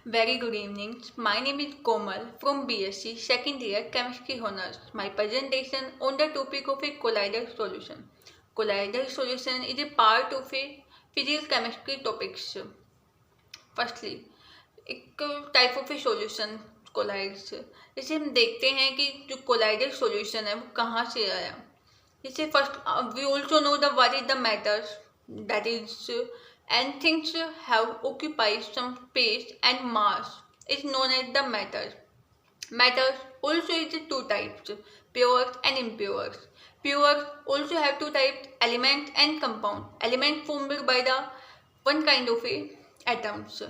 Very good evening. My name is Komal from BSc second year Chemistry Honors. My presentation on the topic of a collider solution. Collider solution is a part of a physical chemistry topics. Firstly, एक type of a solution colloids. जैसे हम देखते हैं कि जो colloidal solution है वो कहाँ से आया। जैसे first we also know the what is the matter that is and things have occupied some space and mass is known as the matter. Matter also is two types, pure and impure. Pure also have two types, element and compound. Element formed by the one kind of a atoms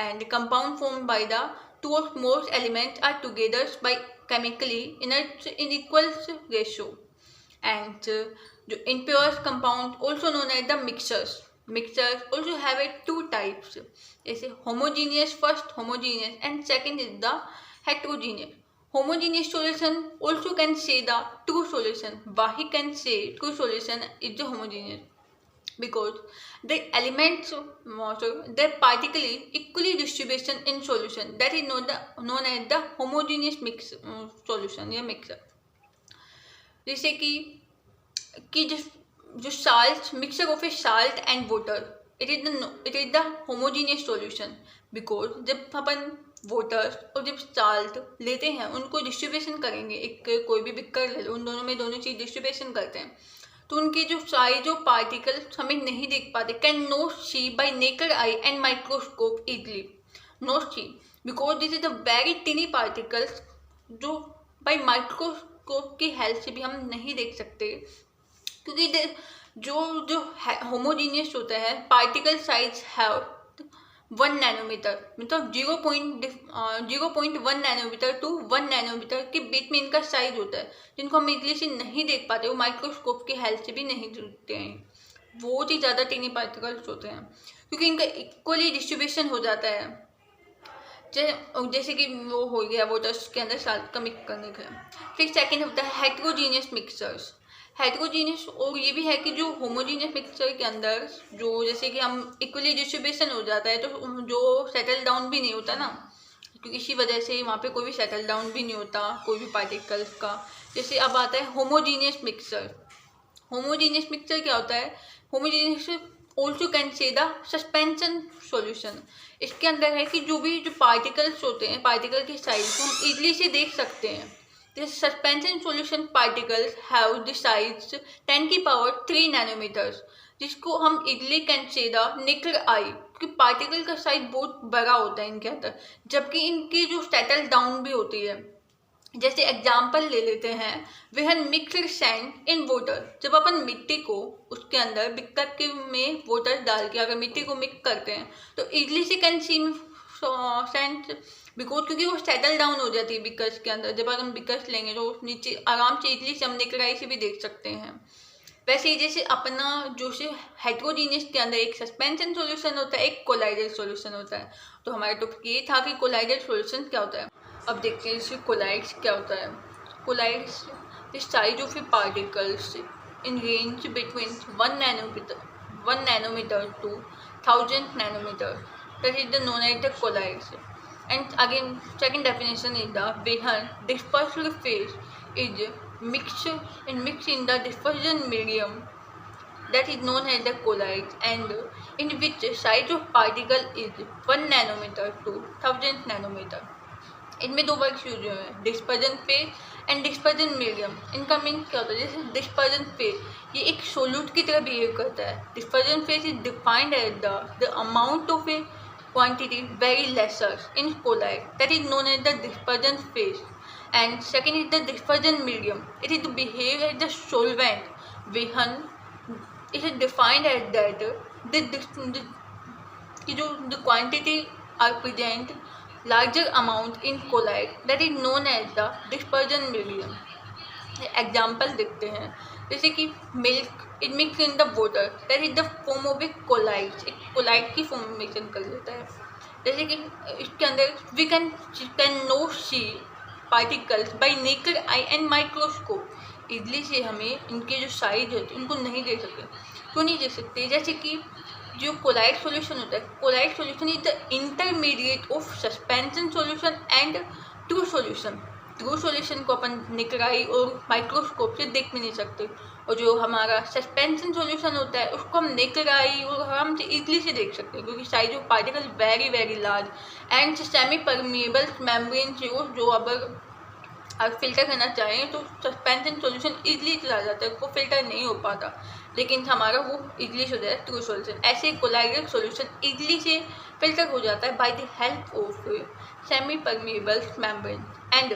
and compound formed by the two or more elements are together by chemically in equal ratio. And the impure compound also known as the mixtures also have a two types, जैसे homogeneous first homogeneous and second is the heterogeneous. Homogeneous solution also can say the true solution. Why he can say true solution is the homogeneous? Because the elements their partially equally distribution in solution, that is known as the homogeneous mix solution या mixture. जैसे कि जो salt mixture of A salt and water it is the homogeneous solution. Because जब अपन water और जब salt लेते हैं उनको डिस्ट्रीब्यूशन करेंगे, एक कोई भी बिक्कर ले लो, उन दोनों में दोनों चीज़ डिस्ट्रीब्यूशन करते हैं तो उनकी जो साइज जो पार्टिकल्स हमें नहीं देख पाते, can not see by naked eye and microscope easily, not see because this is the very tiny particles जो बाय माइक्रोस्कोप की हेल्प से भी हम नहीं देख सकते, क्योंकि जो होमोजीनियस होता है पार्टिकल साइज हैव 1 नैनोमीटर, मतलब 0.1 नैनोमीटर टू 1 नैनोमीटर के बीच में इनका साइज होता है, जिनको हम इजली से नहीं देख पाते, वो माइक्रोस्कोप की हेल्प से भी नहीं देखते हैं। बहुत ही ज़्यादा टीनी पार्टिकल्स होते हैं क्योंकि इनका इक्वली डिस्ट्रीब्यूशन हो जाता है, जैसे कि वो हो गया वाटर के अंदर साल्ट का मिक्स करने का। फिर सेकेंड होता है हेट्रोजीनियस मिक्सचर्स। हेट्रोजीनियस और ये भी है कि जो होमोजीनियस मिक्सचर के अंदर जो जैसे कि हम इक्वली डिस्ट्रीब्यूशन हो जाता है तो जो सेटल डाउन भी नहीं होता ना, क्योंकि इसी वजह से वहाँ पे कोई भी सेटल डाउन भी नहीं होता कोई भी पार्टिकल्स का। जैसे अब आता है होमोजीनियस मिक्सचर। होमोजीनियस मिक्सचर क्या होता है? Homogeneous also can say the suspension solution. इसके अंदर है कि जो पार्टिकल्स होते हैं, पार्टिकल की साइज को हम इजली से देख सकते हैं। The suspension solution particles have the size 10 की पावर 3 नैनोमीटर्स, जिसको हम easily can say the naked eye, क्योंकि पार्टिकल का साइज बहुत बड़ा होता है इनके अंदर, जबकि इनकी जो सेटल डाउन भी होती है। जैसे एग्जाम्पल ले लेते हैं, we have mixed sand in water. जब अपन मिट्टी को उसके अंदर बिक्कर के में वाटर डाल के अगर मिट्टी को मिक्स करते हैं तो इजली से कैन सी सैंड, बिकॉज क्योंकि वो सेटल डाउन हो जाती है बिकर्स के अंदर। जब हम बिकर्स लेंगे तो नीचे आराम से इजली से हम नेकेड आई से भी देख सकते हैं। वैसे ही जैसे अपना जो से हेट्रोजीनियस के अंदर एक सस्पेंशन सॉल्यूशन होता है, एक कोलाइडल सॉल्यूशन होता है। तो हमारा टॉपिक ये था कि कोलाइडल सॉल्यूशन क्या होता है। अब देखते हैं जैसे कोलाइड्स क्या होता है। Colloids the size of a particles in range between 1 nanometre to 1000 nanometre, that is the known as the colloids. And again second definition is the when dispersal phase is mixed in the dispersion medium, that is known as the colloids, and in which size of particle is 1 nanometer to 1000 nanometer. इनमें दो words use हुए हैं, dispersion phase and dispersion medium. इनका mean क्या होता है? जैसे dispersion phase ये एक सोल्यूट की तरह बिहेव करता है। Dispersion phase is defined as the amount of a quantity very lesser in colloid, that is known as the dispersion phase. And second is the dispersion medium. It is to behave as the solvent when it is defined as that the quantity are present larger amount in colloid, that is known as the dispersion medium. Example देखते हैं, जैसे कि milk it mix in the water, that is the form of a colloid, एक colloid की formation कर लेता है। जैसे कि इसके अंदर we can not see particles by naked eye and microscope, easily से हमें इनके जो साइज है उनको नहीं देख सकते। क्यों नहीं देख सकते? जैसे कि जो कोलाइड सॉल्यूशन होता है, colloid solution is the intermediate of suspension solution and true solution. True solution को अपन निकराई और माइक्रोस्कोप से देख भी नहीं सकते, और जो हमारा सस्पेंशन सॉल्यूशन होता है उसको हम निकराई और आराम से इजली से देख सकते हैं, क्योंकि size of particle very very large and semi permeable membrane जो अगर फिल्टर करना चाहें तो सस्पेंशन सॉल्यूशन इजली चला जाता है, वो फिल्टर नहीं हो पाता, लेकिन हमारा वो इजली हो जाता है ट्रू सॉल्यूशन। ऐसे कोलाइडल सॉल्यूशन इजली से फिल्टर हो जाता है by the help of semi permeable membrane. And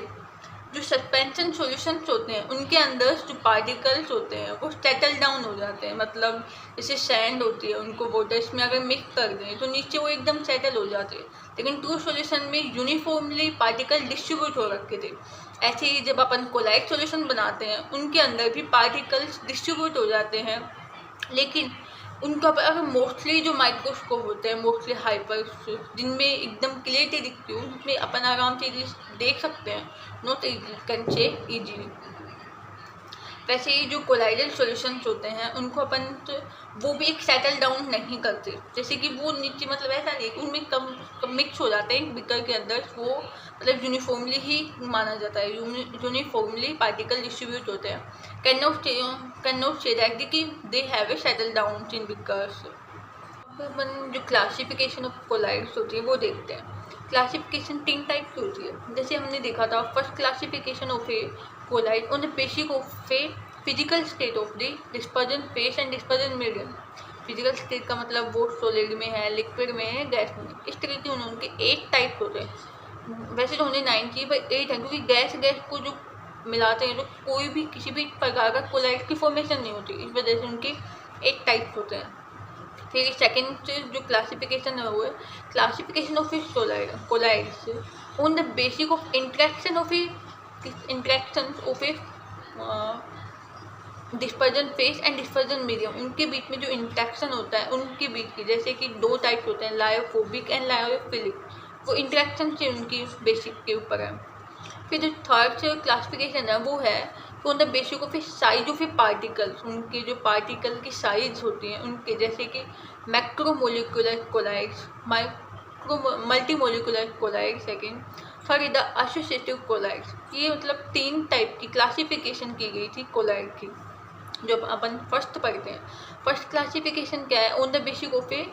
जो सस्पेंशन सॉल्यूशंस होते हैं उनके अंदर जो पार्टिकल्स होते हैं वो सेटल डाउन हो जाते हैं, मतलब जैसे सैंड होती है उनको वाटर्स में अगर मिक्स कर दें तो नीचे वो एकदम सेटल हो जाते हैं, लेकिन ट्रू सॉल्यूशन में यूनिफॉर्मली पार्टिकल डिस्ट्रीब्यूट हो रखे थे। ऐसे ही जब अपन कोलाइड सॉल्यूशन बनाते हैं उनके अंदर भी पार्टिकल्स डिस्ट्रीब्यूट हो जाते हैं, लेकिन उनका अगर मोस्टली जो माइक्रोस्कोप होते हैं मोस्टली हाइपर जिनमें एकदम क्लियरिटी दिखती हो उसमें अपन आराम से देख सकते हैं, नॉट कैन से इजीली। वैसे ही जो कोलाइडल सॉल्यूशंस होते हैं उनको अपन तो वो भी एक सेटल डाउन नहीं करते, जैसे कि वो नीचे मतलब ऐसा नहीं कि उनमें कम मिक्स हो जाते हैं बिकर के अंदर, वो मतलब यूनिफॉर्मली ही माना जाता है, यूनिफॉर्मली पार्टिकल डिस्ट्रीब्यूट होते हैं। कैन नॉट से दैट कि they have a settle down in beakers. अब अपन जो क्लासिफिकेशन ऑफ कोलाइड्स होती है वो देखते हैं। क्लासिफिकेशन 3 टाइप की होती है, जैसे हमने देखा था first classification of a colloid on the basis of a physical state of the dispersion phase and dispersion medium. Physical state का मतलब वो सॉलिड में है, लिक्विड में है, गैस में, इस तरह के उनके 8 टाइप होते हैं। वैसे तो उन्हें 9 चाहिए पर 8 है, क्योंकि गैस को जो मिलाते हैं तो कोई भी किसी भी प्रकार का कोलाइड की फॉर्मेशन नहीं होती, इस वजह से उनके 8 टाइप होते हैं। फिर सेकेंड जो क्लासिफिकेशन है वो है classification of colloids on the basis of interaction of A dispersion phase and dispersion medium. उनके बीच में जो इंट्रैक्शन होता है उनके बीच की, जैसे कि 2 टाइप्स होते हैं लायोफोबिक एंड लायोफिलिक, वो इंट्रैक्शन से उनकी बेसिक के ऊपर है। फिर जो थर्ड क्लासिफिकेशन है वो है on the basis of A size of a particles. उनकी जो पार्टिकल की साइज होती है उनके, जैसे कि macromolecular colloids, multimolecular colloid, second third the associative colloids. ये मतलब 3 टाइप की क्लासिफिकेशन की गई थी कोलाइड की, जब अपन फर्स्ट पढ़ते हैं। फर्स्ट क्लासिफिकेशन क्या है, on the basis of a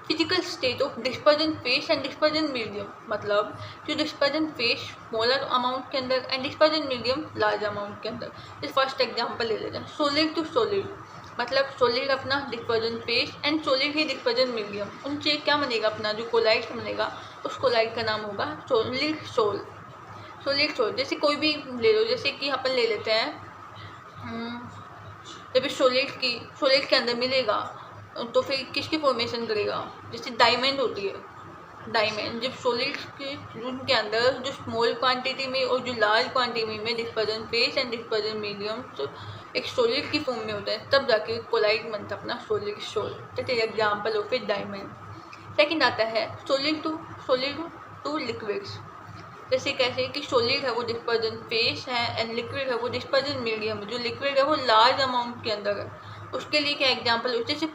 physical state of dispersion phase and dispersion medium, मतलब जो डिस्पर्जन फेस स्मॉलर अमाउंट के अंदर and dispersion medium large amount के अंदर। इस फर्स्ट एग्जांपल ले लेते हैं, सॉलिड टू सॉलिड, मतलब सॉलिड अपना dispersion phase and solid he dispersion medium, उनसे क्या बनेगा अपना जो कोलाइड बनेगा उस कोलाइड का नाम होगा सॉलिड सोल। सॉलिड सोल जैसे कोई भी ले लो, जैसे कि अपन ले लेते हैं जब सॉलिड के अंदर मिलेगा तो फिर किसकी फॉर्मेशन करेगा, जैसे डायमंड होती है, डायमंड जब सॉलिड के उनके अंदर जो स्मॉल क्वांटिटी में और जो लार्ज क्वांटिटी में dispersion phase and dispersion medium तो एक सॉलिड की फॉर्म में होता है, तब जाके कोलाइड बनता अपना सॉलिड सोल। जैसे example of A diamond. Second आता है सॉलिड टू लिक्विड्स, जैसे कैसे कि सॉलिड है वो डिस्पर्जन फेस है एंड लिक्विड है वो डिस्पर्जन मीडियम। जो लिक्विड है वो लार्ज अमाउंट के अंदर है, उसके लिए क्या एग्जांपल होते हैं, जैसे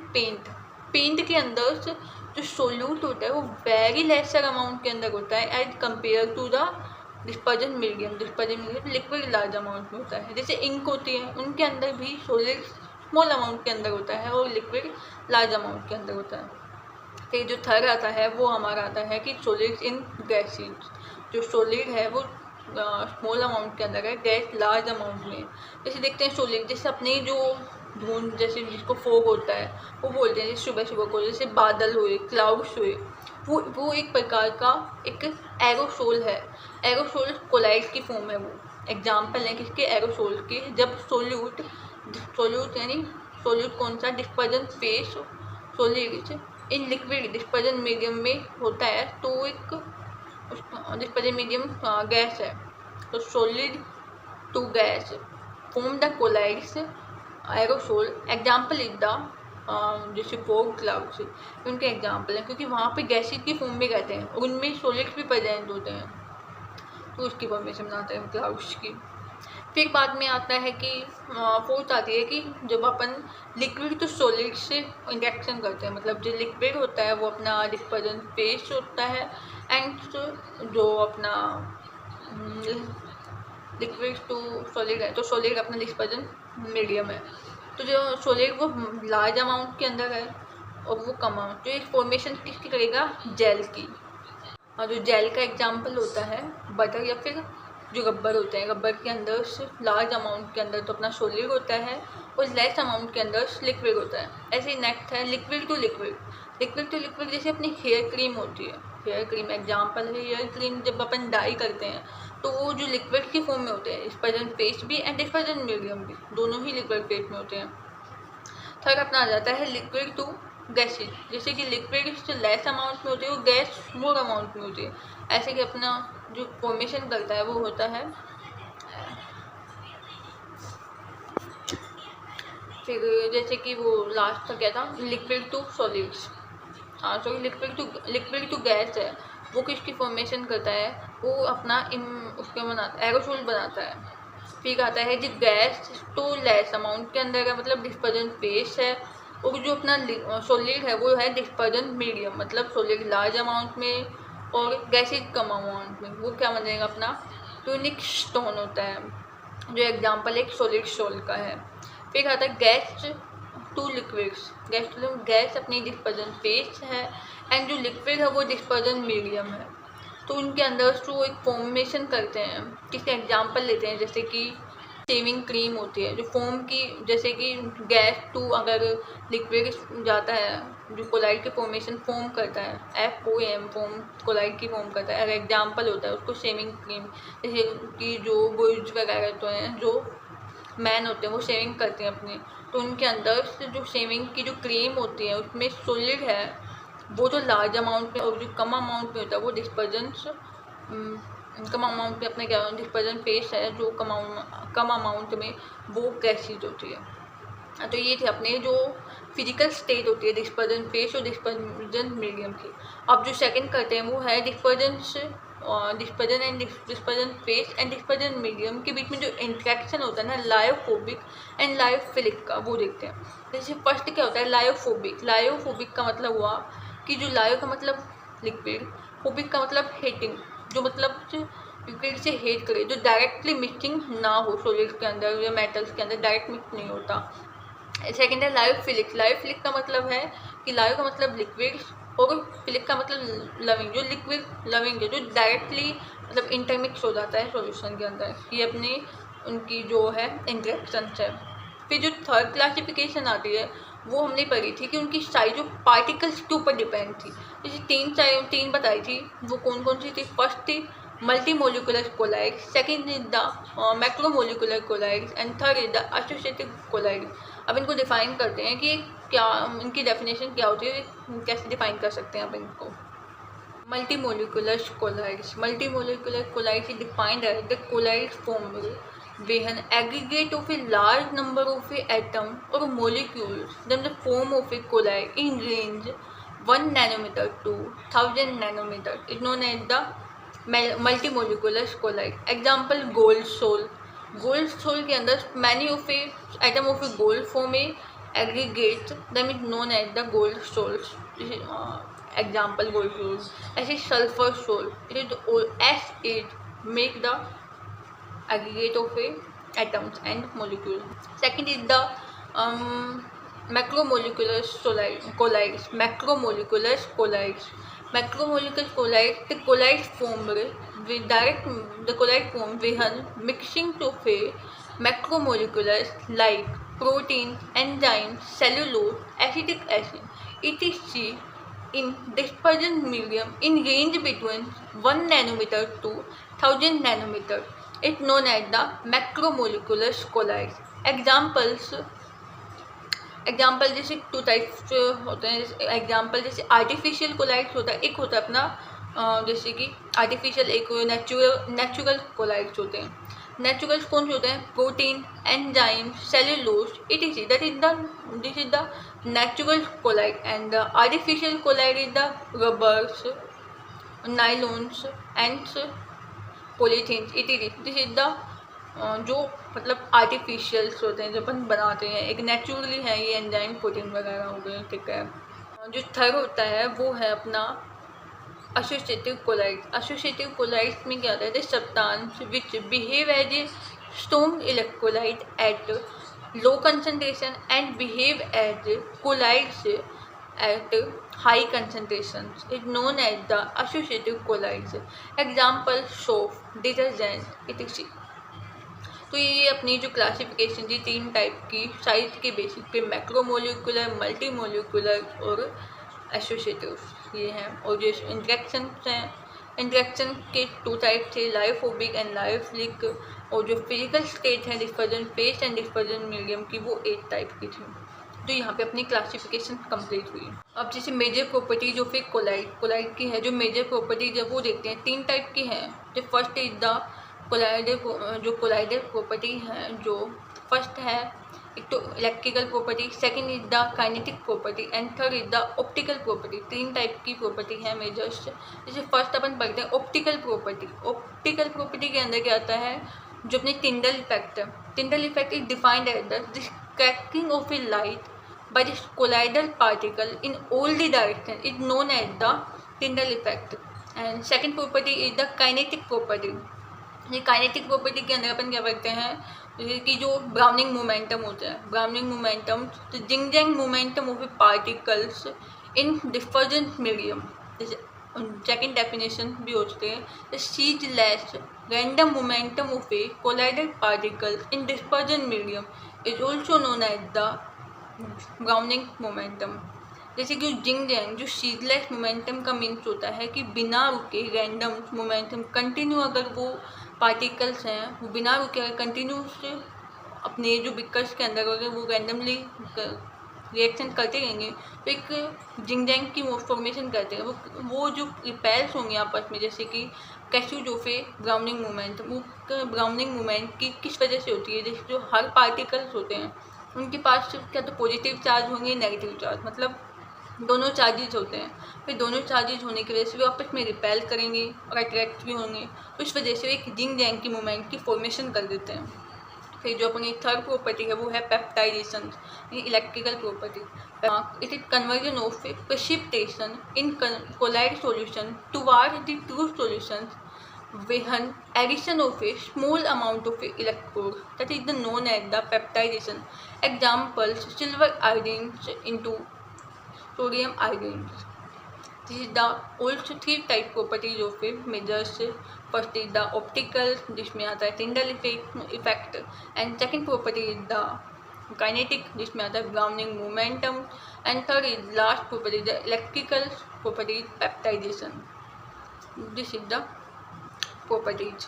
पेंट के अंदर जो सोल्यूट होता है वो वेरी लेसर अमाउंट के अंदर होता है as compare to the dispersion medium. Liquid large amount में होता है। जैसे इंक होती है उनके अंदर भी सॉलिड स्मॉल अमाउंट के अंदर होता है और लिक्विड लार्ज अमाउंट के अंदर होता है। फिर जो थर्ड आता है वो हमारा आता है कि सॉलिड इन गैसेज, जो सॉलिड है वो स्मॉल अमाउंट के अंदर है, गैस लार्ज अमाउंट में। जैसे देखते हैं सॉलिड, जैसे अपने जो धुंध जैसे जिसको फोग होता है वो बोलते हैं, जैसे सुबह सुबह को जैसे बादल हुए, क्लाउड्स हुए, वो एक प्रकार का एक एरोसोल है। एरोसोल कोलाइड की फॉर्म है। वो एग्जाम्पल है किसके, एरोसोल के। जब सोल्यूट यानी सोल्यूट कौन सा, dispersion face solid in liquid dispersion medium में होता है तो एक डिस्पर्जन मीडियम गैस है, तो solid to gas form the colloids aerosol. Example is the जैसे फोग क्लाउड्स, उनके एग्जाम्पल हैं क्योंकि वहाँ पे गैसेज की फॉर्म में रहते हैं और उनमें सॉलिड्स भी प्रेजेंट होते हैं, तो उसकी फॉर्मेशन बनाते हैं क्लाउड्स की। फिर बाद में आता है कि फोर्थ आती है कि जब अपन लिक्विड तो सॉलिड से इंटरेक्शन करते हैं, मतलब जो लिक्विड होता है वो अपना डिस्पर्जन फेस होता है, एंड जो अपना लिक्विड टू सॉलिड है तो सॉलिड अपना डिस्पर्जन मीडियम है। तो जो सॉलिड वो लार्ज अमाउंट के अंदर है और वो कम अमाउंट, तो एक फॉर्मेशन किसकी करेगा, जेल की। और जो जेल का एग्जांपल होता है बटर या फिर जो रबर होते हैं, रबर के अंदर लार्ज अमाउंट के अंदर तो अपना सॉलिड होता है और लेस अमाउंट के अंदर लिक्विड होता है। ऐसे ही नेक्स्ट है liquid to liquid. Liquid to liquid जैसे अपनी हेयर क्रीम होती है, हेयर क्रीम एग्जांपल है। हेयर क्रीम जब अपन डाई करते हैं तो वो जो लिक्विड की फॉर्म में होते हैं, डिस्पर्जन फेस भी एंड डिस्पर्जन मीडियम भी, दोनों ही लिक्विड फेस में होते हैं। थर्ड अपना आ जाता है लिक्विड टू गैसेज, जैसे कि लिक्विड जो लेस अमाउंट में होती है वो गैस मोर अमाउंट में होती है। ऐसे कि अपना जो फॉर्मेशन करता है वो होता है। फिर जैसे कि वो लास्ट का क्या था, लिक्विड टू सॉलिड्स। हाँ सॉरी, लिक्विड टू गैस है, वो किसकी फॉर्मेशन करता है, वो अपना उसके बनाता एरोसोल बनाता है। फिर आता है जो गैस तो लेस अमाउंट के अंदर है, मतलब डिस्पर्जन फेस है, और जो अपना सॉलिड है वो है डिस्पर्जन मीडियम, मतलब सॉलिड लार्ज अमाउंट में और गैसेज कम अमाउंट में। वो क्या बनेगा, अपना टूनिक स्टोन होता है, जो एग्जांपल एक सॉलिड सोल का है। फिर आता है गैस टू लिक्विड्स। गैस अपनी डिस्पर्जन फेस है एंड जो लिक्विड है वो डिस्पर्जन मीडियम है। तो उनके अंदर जो एक फॉर्मेशन करते हैं, किसके एग्जांपल लेते हैं, जैसे कि शेविंग क्रीम होती है जो फोम की, जैसे कि गैस टू अगर लिक्विड जाता है जो कोलाइड के फॉर्मेशन फॉर्म करता है, FOM फॉर्म कोलाइड की फॉर्म करता है, अगर एग्जांपल होता है उसको शेविंग क्रीम। जैसे कि जो बॉयज वगैरह तो हैं, जो मैन होते हैं वो शेविंग करते हैं अपनी, तो उनके अंदर से जो शेविंग की जो क्रीम होती है उसमें सॉलिड है वो जो लार्ज अमाउंट में, और जो कम अमाउंट में होता है वो डिस्पर्जन कम अमाउंट में अपने क्या डिस्पर्जन फेस है, जो कम अमाउंट में वो गैसेज होती है। तो ये थे अपने जो फिजिकल स्टेट होती है डिस्पर्जन फेस और डिस्पर्जन मीडियम की। अब जो सेकंड करते हैं वो है dispersion and dispersion phase and dispersion medium के बीच में जो इंटरेक्शन होता है ना, लायोफोबिक एंड लायोफिलिक का, वो देखते हैं। जैसे फर्स्ट क्या होता है, लायोफोबिक का मतलब हुआ कि जो लायो का मतलब लिक्विड, फोबिक का मतलब हेटिंग, जो मतलब लिक्विड से हेट करे, जो डायरेक्टली मिक्सिंग ना हो सॉलिड के अंदर या मेटल्स के अंदर, डायरेक्ट मिक्स नहीं होता। सेकेंड है लायोफिलिक का मतलब है कि लायो का मतलब लिक्विड और फिलिक का मतलब लविंग, जो लिक्विड लविंग है, जो डायरेक्टली मतलब इंटरमिक्स हो जाता है सॉल्यूशन के अंदर। ये अपनी उनकी जो है इंटरेक्शन है। फिर जो थर्ड क्लासिफिकेशन आती है वो हमने पढ़ी थी कि उनकी साइज ऑफ पार्टिकल्स के ऊपर डिपेंड थी। जैसे तीन बताई थी, वो कौन कौन सी थी। फर्स्ट थी multi molecular colloid, second is the macromolecular colloid and third is the associative colloid. अब इनको डिफाइन करते हैं कि क्या इनकी डेफिनेशन क्या होती है, कैसे डिफाइन कर सकते हैं आप इनको। Multi molecular colloid defined as the colloid form with an aggregate of a large number of atom or molecules then the form of a colloid in range 1 nanometer to 1000 nanometer is known as the multimolecular colloid. Example gold soul के अंदर many of a atom of a gold form a aggregate that is known as the gold souls. Example gold soul. ऐसे sulfur soul, it is the S8 make the aggregate of atoms and molecules. Second is the macromolecular colloids. The colloids formed with the colloid form with mixing of macromolecules like protein, enzymes, cellulose, acetic acid, etc. in dispersion medium in range between 1 nanometer to 1000 nanometer. It's known as the macromolecular colloids. Example जैसे two types होते हैं। Example जैसे artificial collides होता है, एक होता है अपना जैसे कि आर्टिफिशियल, एक नेचुरल कोलाइड्स होते हैं। नेचुरल्स कौन से होते हैं, protein, enzyme, cellulose, etc. This is the natural colloid and the artificial colloid is the rubbers, nylons and polythenes, etc. This is the जो मतलब आर्टिफिशियल्स होते हैं जो अपन बनाते हैं, एक नेचुरली है ये एंजाइम प्रोटीन वगैरह हो गए, ठीक है। जो थर्ड होता है वो है अपना एसोसिएटिव कोलाइड्स। एसोसिएटिव कोलाइड्स में क्या होता है, the substance which behave as a strong electrolyte at low concentration and behave as colloids at high concentrations is known as the associative colloids. Example soap, detergent etc. तो ये अपनी जो classification थी तीन टाइप की साइज के basis पे, macromolecular, मल्टीमोलिकुलर और एसोसिएटिव ये हैं। और जो इंटरेक्शन हैं, इंटरेक्शन के टू टाइप थे, लाइफोबिक एंड लाइफलिक। और जो फिजिकल स्टेट है dispersion phase and dispersion medium की, वो 8 टाइप की थी। तो यहाँ पे अपनी क्लासिफिकेशन कंप्लीट हुई। अब जैसे मेजर प्रॉपर्टी जो फिर कोलाइड की है, जो मेजर प्रॉपर्टी जब वो देखते हैं 3 टाइप की है। जो first is the collider property है, जो फर्स्ट है एक तो electrical property, second is the kinetic property and third is the optical property. 3 type की प्रॉपर्टी है मेजर्स। जैसे फर्स्ट अपन पढ़ते हैं ऑप्टिकल प्रॉपर्टी। ऑप्टिकल प्रॉपर्टी के अंदर क्या आता है, जो अपने टिंडल इफेक्ट है। Tyndall effect is defined as the cracking of a light by the colloidal particle in all the direction is known as the Tyndall effect. And second property is the kinetic property. ये kinetic property के अंदर अपन क्या करते हैं, जैसे कि जो browning momentum होता है, ब्राउनिंग मोमेंटम तो जिंग momentum of a particles in dispersion medium. जैसे सेकेंड डेफिनेशन भी होते हैं, ceaseless random momentum of a colloidal particles in dispersion medium is also known as the browning momentum. जैसे कि जिंग जो सीजलेस मोमेंटम का मीन्स होता है कि बिना रुके रैंडम मोमेंटम कंटिन्यू, अगर वो पार्टिकल्स हैं वो बिना रुके अगर कंटिन्यू से अपने जो बिकर्स के अंदर अगर वो रैंडमली रिएक्शन करते रहेंगे तो एक जिंग की फॉर्मेशन करते हैं। वो जो रिपेल्स होंगे आपस में, जैसे कि कैस्यूजोफे ब्राउनिंग मूवमेंट, वो ब्राउनिंग मूवमेंट की किस वजह से होती है, जैसे जो हर पार्टिकल्स होते हैं उनके पास क्या तो पॉजिटिव चार्ज होंगे, नेगेटिव चार्ज, मतलब दोनों चार्जेज होते हैं। फिर दोनों चार्जेज होने की वजह से वो आपस में रिपेल करेंगे और अट्रैक्ट भी होंगे, तो इस वजह से एक जिंग की मूवमेंट की फॉर्मेशन कर देते हैं। फिर जो अपनी थर्ड प्रॉपर्टी है वो है peptization, electrical property. It is conversion of precipitation in colloid solution towards the true solution with an addition of a small amount of electrode, that is known as the peptidation. Examples: silver iodines into sodium iodines. This is the also 3 type properties of measures. First is the optical, जिसमें आता है Tyndall effect, and second property is the kinetic, जिसमें आता है Browning momentum, and third is last property the electrical property peptidation. This is the properties.